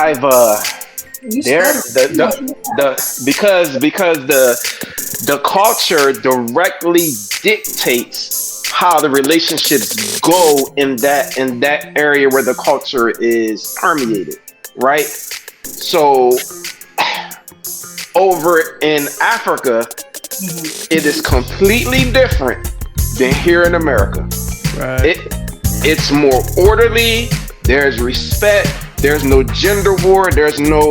I've You there stutter. the because the culture directly dictates how the relationships go in that area where the culture is permeated, right? So over in Africa, Mhm. it is completely different than here in America. Right. It it's more orderly. There's respect. There's no gender war. There's no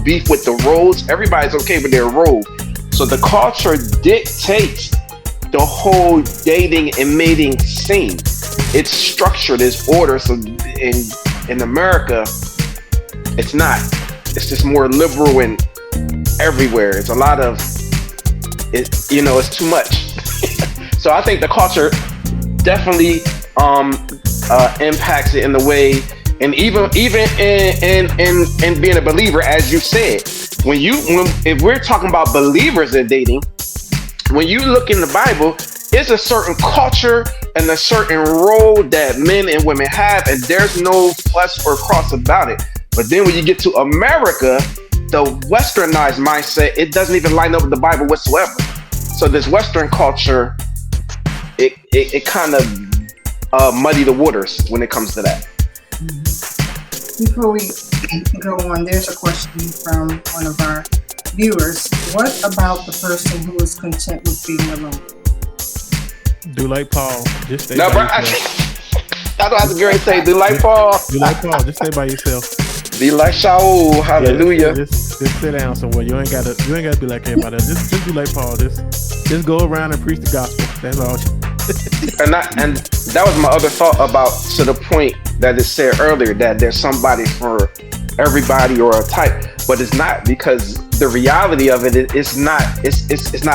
beef with the roles. Everybody's okay with their role. So the culture dictates the whole dating and mating scene. It's structured, it's order. So in America, it's not. It's just more liberal and everywhere. It's a lot of it's too much. So I think the culture definitely impacts it in the way, and even in being a believer, as you said, when if we're talking about believers in dating, when you look in the Bible, it's a certain culture and a certain role that men and women have, and there's no fuss or cross about it. But then when you get to America, the westernized mindset, it doesn't even line up with the Bible whatsoever. So this Western culture, it kind of muddy the waters when it comes to that. Before we go on, there's a question from one of our viewers. What about the person who is content with being alone? Do like Paul. Just stay No, by bro, yourself. I don't have to go and say, do like Paul, Do like Paul. Just stay by yourself. be like Shaul, hallelujah. Just sit down somewhere. You ain't gotta be like everybody else. Just do like Paul. Just go around and preach the gospel. That's all. And that was my other thought about, to the point that it said earlier, that there's somebody for everybody or a type, but it's not, because the reality of it's not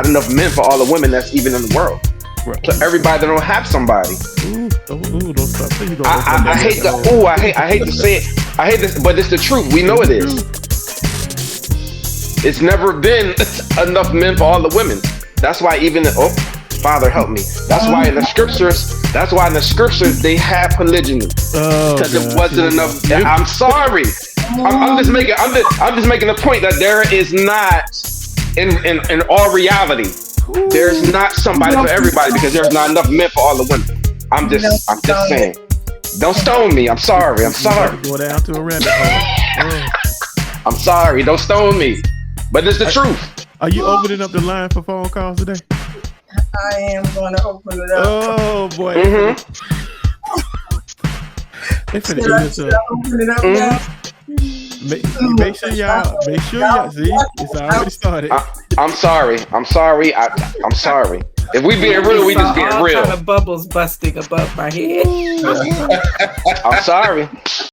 enough men for all the women that's even in the world. Right. So everybody that don't have somebody. Don't stop. Please don't I hate I hate to say it. I hate this, but it's the truth. We know it is. It's never been enough men for all the women. That's why Father help me. That's why in the scriptures they had polygyny, because it wasn't enough. I'm sorry. I'm just making a point that there is not, in all reality, there's not somebody for everybody, because there's not enough men for all the women. I'm just saying. Don't stone me. I'm sorry. Go down to a rabbit hole. I'm sorry. Don't stone me. But it's the truth. Are you opening up the line for phone calls today? I am going to open it up. Oh boy. They finna eat us Should I up. open it up now? Make sure y'all see, it's already started. I'm sorry. I'm sorry. I'm sorry. If we being real, we just being all real. kind of bubbles busting above my head. I'm sorry.